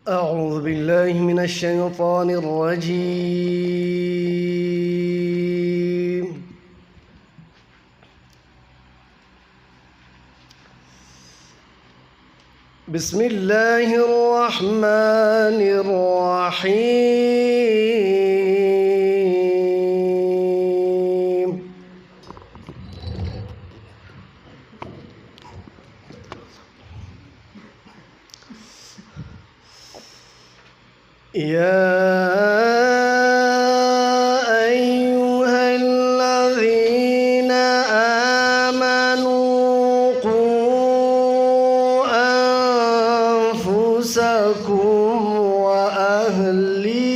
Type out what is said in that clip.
أعوذ بالله من الشيطان الرجيم. بسم الله الرحمن الرحيم. يا أيها الذين آمنوا قوا أنفسكم وأهليكم